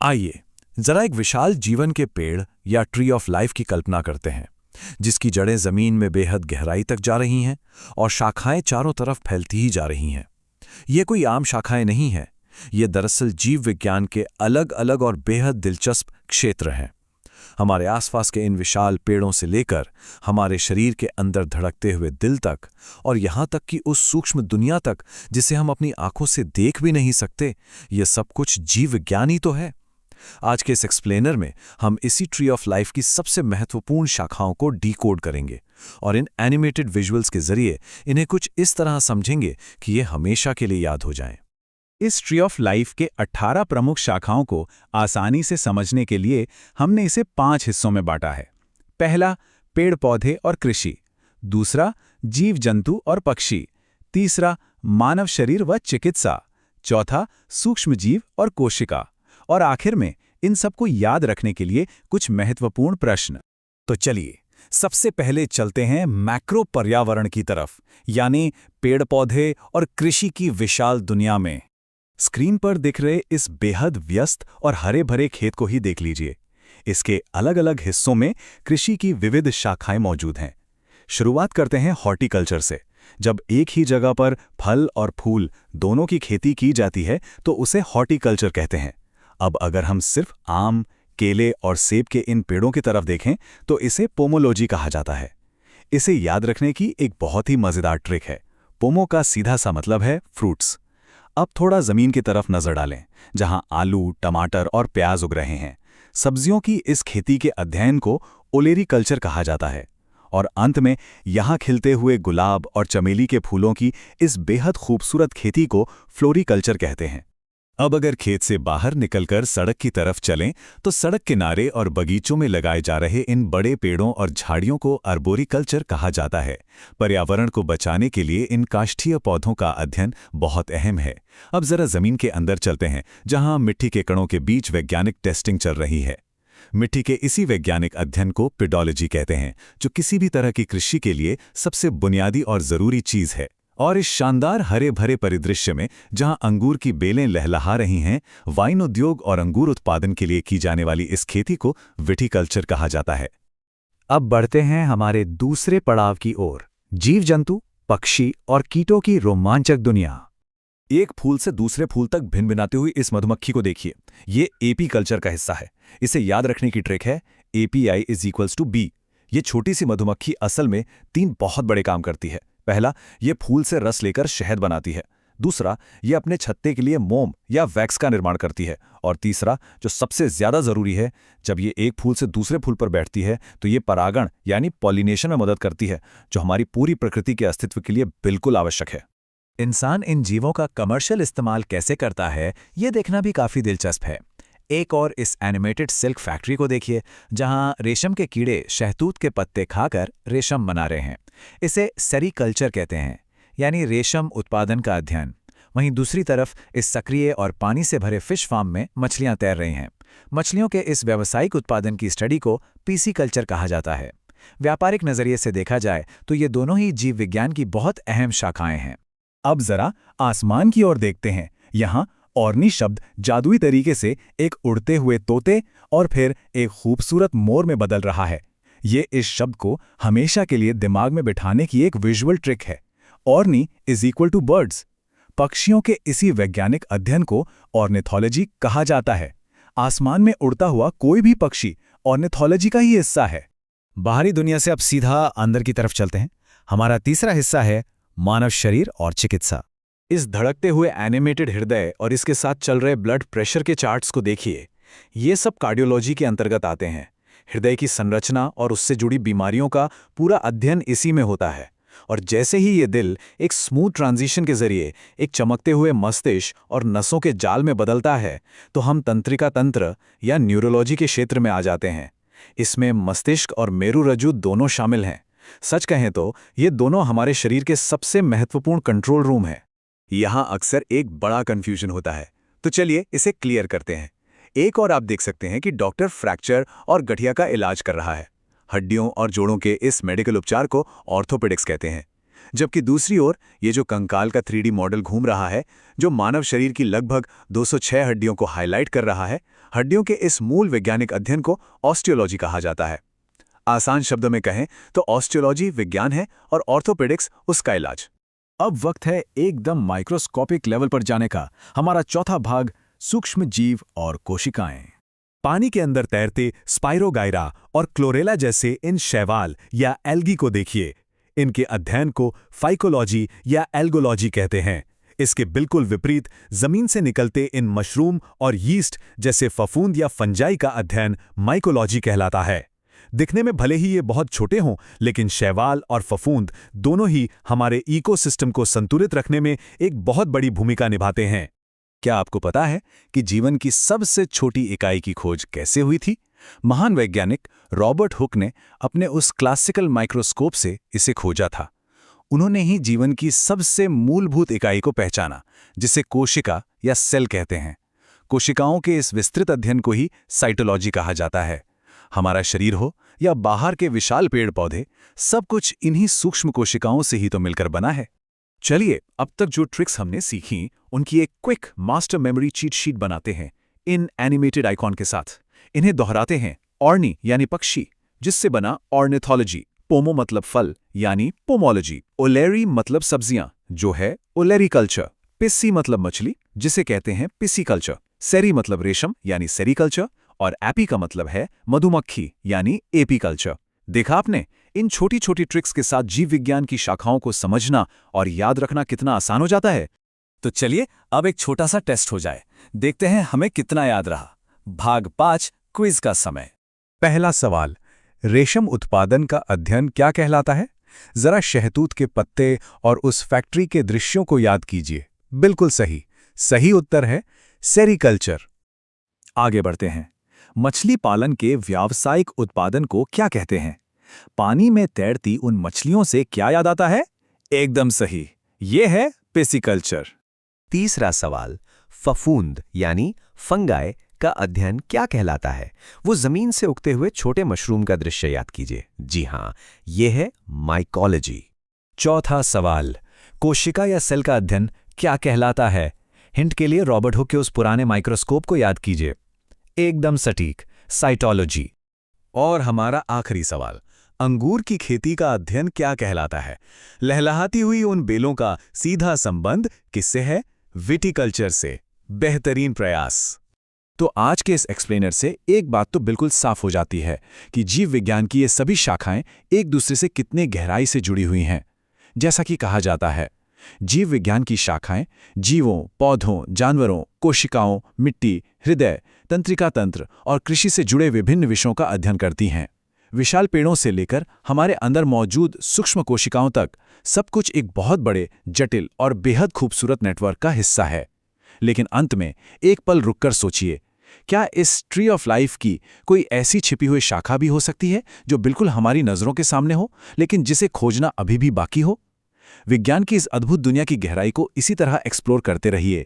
आइए जरा एक विशाल जीवन के पेड़ या ट्री ऑफ लाइफ की कल्पना करते हैं, जिसकी जड़ें जमीन में बेहद गहराई तक जा रही हैं और शाखाएं चारों तरफ फैलती ही जा रही हैं। ये कोई आम शाखाएं नहीं हैं, ये दरअसल जीव विज्ञान के अलग अलग और बेहद दिलचस्प क्षेत्र हैं। हमारे आसपास के इन विशाल पेड़ों से लेकर हमारे शरीर के अंदर धड़कते हुए दिल तक, और यहाँ तक कि उस सूक्ष्म दुनिया तक जिसे हम अपनी आंखों से देख भी नहीं सकते, ये सब कुछ जीव विज्ञान ही तो है। आज के इस एक्सप्लेनर में हम इसी ट्री ऑफ लाइफ की सबसे महत्वपूर्ण शाखाओं को डीकोड करेंगे और इन एनिमेटेड विजुअल्स के जरिए इन्हें कुछ इस तरह समझेंगे कि ये हमेशा के लिए याद हो जाएं। इस ट्री ऑफ लाइफ के 18 प्रमुख शाखाओं को आसानी से समझने के लिए हमने इसे 5 हिस्सों में बांटा है। पहला, पेड़ पौधे और कृषि। दूसरा, जीव जंतु और पक्षी। तीसरा, मानव शरीर व चिकित्सा। चौथा, सूक्ष्म जीव और कोशिका। और आखिर में इन सबको याद रखने के लिए कुछ महत्वपूर्ण प्रश्न। तो चलिए सबसे पहले चलते हैं मैक्रो पर्यावरण की तरफ, यानी पेड़ पौधे और कृषि की विशाल दुनिया में। स्क्रीन पर दिख रहे इस बेहद व्यस्त और हरे भरे खेत को ही देख लीजिए। इसके अलग अलग हिस्सों में कृषि की विविध शाखाएं मौजूद हैं। शुरुआत करते हैं हॉर्टिकल्चर से। जब एक ही जगह पर फल और फूल दोनों की खेती की जाती है तो उसे हॉर्टिकल्चर कहते हैं। अब अगर हम सिर्फ आम, केले और सेब के इन पेड़ों की तरफ देखें तो इसे पोमोलॉजी कहा जाता है। इसे याद रखने की एक बहुत ही मजेदार ट्रिक है। पोमो का सीधा सा मतलब है फ्रूट्स। अब थोड़ा जमीन की तरफ नजर डालें, जहां आलू, टमाटर और प्याज उग रहे हैं। सब्जियों की इस खेती के अध्ययन को ओलेरीकल्चर कहा जाता है। और अंत में यहां खिलते हुए गुलाब और चमेली के फूलों की इस बेहद खूबसूरत खेती को फ्लोरीकल्चर कहते हैं। अब अगर खेत से बाहर निकलकर सड़क की तरफ चलें तो सड़क किनारे और बगीचों में लगाए जा रहे इन बड़े पेड़ों और झाड़ियों को अर्बोरिकल्चर कहा जाता है। पर्यावरण को बचाने के लिए इन काष्ठीय पौधों का अध्ययन बहुत अहम है। अब जरा जमीन के अंदर चलते हैं, जहां मिट्टी के कणों के बीच वैज्ञानिक टेस्टिंग चल रही है। मिट्टी के इसी वैज्ञानिक अध्ययन को पेडोलॉजी कहते हैं, जो किसी भी तरह की कृषि के लिए सबसे बुनियादी और जरूरी चीज है। और इस शानदार हरे भरे परिदृश्य में जहां अंगूर की बेलें लहलहा रही हैं, वाइन उद्योग और अंगूर उत्पादन के लिए की जाने वाली इस खेती को विटिकल्चर कहा जाता है। अब बढ़ते हैं हमारे दूसरे पड़ाव की ओर, जीव जंतु, पक्षी और कीटों की रोमांचक दुनिया। एक फूल से दूसरे फूल तक भिनभिनाती हुई इस मधुमक्खी को देखिए। ये एपी कल्चर का हिस्सा है। इसे याद रखने की ट्रिक है API = B। ये छोटी सी मधुमक्खी असल में 3 बहुत बड़े काम करती है। पहला, ये फूल से रस लेकर शहद बनाती है। दूसरा, ये अपने छत्ते के लिए मोम या वैक्स का निर्माण करती है। और तीसरा, जो सबसे ज्यादा जरूरी है, जब ये एक फूल से दूसरे फूल पर बैठती है तो ये परागण यानी पॉलिनेशन में मदद करती है, जो हमारी पूरी प्रकृति के अस्तित्व के लिए बिल्कुल आवश्यक है। इंसान इन जीवों का कमर्शियल इस्तेमाल कैसे करता है, ये देखना भी काफी दिलचस्प है। एक और इस एनिमेटेड सिल्क फैक्ट्री को देखिए, जहां रेशम के कीड़े शहतूत के पत्ते खाकर रेशम बना रहे हैं। इसे सेरीकल्चर कहते हैं, यानी रेशम उत्पादन का अध्ययन। वहीं दूसरी तरफ इस सक्रिय और पानी से भरे फिश फार्म में मछलियां तैर रही हैं। मछलियों के इस व्यावसायिक उत्पादन की स्टडी को पीसी कल्चर कहा जाता है। व्यापारिक नजरिए से देखा जाए तो ये दोनों ही जीव विज्ञान की बहुत अहम शाखाएं हैं। अब जरा आसमान की ओर देखते हैं। यहाँ ऑर्नी शब्द जादुई तरीके से एक उड़ते हुए तोते और फिर एक खूबसूरत मोर में बदल रहा है। ये इस शब्द को हमेशा के लिए दिमाग में बिठाने की एक विजुअल ट्रिक है। ऑर्नी = बर्ड्स। पक्षियों के इसी वैज्ञानिक अध्ययन को ऑर्निथोलॉजी कहा जाता है। आसमान में उड़ता हुआ कोई भी पक्षी ऑर्निथोलॉजी का ही हिस्सा है। बाहरी दुनिया से अब सीधा अंदर की तरफ चलते हैं। हमारा तीसरा हिस्सा है मानव शरीर और चिकित्सा। इस धड़कते हुए एनिमेटेड हृदय और इसके साथ चल रहे ब्लड प्रेशर के चार्ट्स को देखिए। ये सब कार्डियोलॉजी के अंतर्गत आते हैं। हृदय की संरचना और उससे जुड़ी बीमारियों का पूरा अध्ययन इसी में होता है। और जैसे ही ये दिल एक स्मूथ ट्रांजिशन के जरिए एक चमकते हुए मस्तिष्क और नसों के जाल में बदलता है, तो हम तंत्रिका तंत्र या न्यूरोलॉजी के क्षेत्र में आ जाते हैं। इसमें मस्तिष्क और मेरुरज्जु दोनों शामिल हैं। सच कहें तो ये दोनों हमारे शरीर के सबसे महत्वपूर्ण कंट्रोल रूम हैं। यहाँ अक्सर एक बड़ा कंफ्यूजन होता है, तो चलिए इसे क्लियर करते हैं। एक और आप देख सकते हैं कि डॉक्टर फ्रैक्चर और गठिया का इलाज कर रहा है। हड्डियों और जोड़ों के इस मेडिकल उपचार को ऑर्थोपेडिक्स कहते हैं। जबकि दूसरी ओर ये जो कंकाल का 3D मॉडल घूम रहा है, जो मानव शरीर की लगभग 206 हड्डियों को हाईलाइट कर रहा है, हड्डियों के इस मूल वैज्ञानिक अध्ययन को ऑस्टियोलॉजी कहा जाता है। आसान शब्दों में कहें तो ऑस्टियोलॉजी विज्ञान है और ऑर्थोपेडिक्स उसका इलाज। अब वक्त है एकदम माइक्रोस्कोपिक लेवल पर जाने का। हमारा चौथा भाग, सूक्ष्म जीव और कोशिकाएं। पानी के अंदर तैरते स्पाइरोगाइरा और क्लोरेला जैसे इन शैवाल या एल्गी को देखिए। इनके अध्ययन को फाइकोलॉजी या एल्गोलॉजी कहते हैं। इसके बिल्कुल विपरीत जमीन से निकलते इन मशरूम और यीस्ट जैसे फफूंद या फंजाई का अध्ययन माइकोलॉजी कहलाता है। दिखने में भले ही ये बहुत छोटे हों, लेकिन शैवाल और फफूंद दोनों ही हमारे इकोसिस्टम को संतुलित रखने में एक बहुत बड़ी भूमिका निभाते हैं। क्या आपको पता है कि जीवन की सबसे छोटी इकाई की खोज कैसे हुई थी? महान वैज्ञानिक रॉबर्ट हुक ने अपने उस क्लासिकल माइक्रोस्कोप से इसे खोजा था। उन्होंने ही जीवन की सबसे मूलभूत इकाई को पहचाना, जिसे कोशिका या सेल कहते हैं। कोशिकाओं के इस विस्तृत अध्ययन को ही साइटोलॉजी कहा जाता है। हमारा शरीर हो या बाहर के विशाल पेड़ पौधे, सब कुछ इन्हीं सूक्ष्म कोशिकाओं से ही तो मिलकर बना है। चलिए अब तक जो ट्रिक्स हमने सीखी उनकी एक quick master memory cheat sheet बनाते हैं इन एनिमेटेड आइकॉन के साथ। इन्हें दोहराते हैं। ऑर्नी यानी पक्षी, जिससे बना ऑर्निथोलॉजी। पोमो मतलब फल यानी पोमोलॉजी। ओलेरी मतलब सब्जियां, जो है ओलेरीकल्चर। पिस्सी मतलब मछली, जिसे कहते हैं पिसीकल्चर। सेरी मतलब रेशम यानी सेरीकल्चर। और एपी का मतलब है मधुमक्खी यानी एपीकल्चर। देखा आपने, इन छोटी छोटी ट्रिक्स के साथ जीव विज्ञान की शाखाओं को समझना और याद रखना कितना आसान हो जाता है। तो चलिए अब एक छोटा सा टेस्ट हो जाए, देखते हैं हमें कितना याद रहा। भाग 5, क्विज का समय। पहला सवाल, रेशम उत्पादन का अध्ययन क्या कहलाता है? जरा शहतूत के पत्ते और उस फैक्ट्री के दृश्यों को याद कीजिए। बिल्कुल सही। सही उत्तर है सेरीकल्चर। आगे बढ़ते हैं। मछली पालन के व्यावसायिक उत्पादन को क्या कहते हैं? पानी में तैरती उन मछलियों से क्या याद आता है? एकदम सही, ये है पिसीकल्चर। तीसरा सवाल, फफूंद यानी फंगाई का अध्ययन क्या कहलाता है? वो जमीन से उगते हुए छोटे मशरूम का दृश्य याद कीजिए। जी हाँ, ये है माइकोलॉजी। चौथा सवाल, कोशिका या सेल का अध्ययन क्या कहलाता है? हिंट के लिए रॉबर्ट हुक के उस पुराने माइक्रोस्कोप को याद कीजिए। एकदम सटीक, साइटोलॉजी। और हमारा आखिरी सवाल, अंगूर की खेती का अध्ययन क्या कहलाता है? लहलहाती हुई उन बेलों का सीधा संबंध किससे है? विटिकल्चर से। बेहतरीन प्रयास। तो आज के इस एक्सप्लेनर से एक बात तो बिल्कुल साफ हो जाती है कि जीव विज्ञान की ये सभी शाखाएं एक दूसरे से कितने गहराई से जुड़ी हुई हैं। जैसा कि कहा जाता है, जीव विज्ञान की शाखाएं जीवों, पौधों, जानवरों, कोशिकाओं, मिट्टी, हृदय, तंत्रिका तंत्र और कृषि से जुड़े विभिन्न विषयों का अध्ययन करती हैं। विशाल पेड़ों से लेकर हमारे अंदर मौजूद सूक्ष्म कोशिकाओं तक सब कुछ एक बहुत बड़े, जटिल और बेहद खूबसूरत नेटवर्क का हिस्सा है। लेकिन अंत में एक पल रुककर सोचिए, क्या इस ट्री ऑफ लाइफ की कोई ऐसी छिपी हुई शाखा भी हो सकती है जो बिल्कुल हमारी नज़रों के सामने हो, लेकिन जिसे खोजना अभी भी बाकी हो? विज्ञान की इस अद्भुत दुनिया की गहराई को इसी तरह एक्सप्लोर करते रहिए।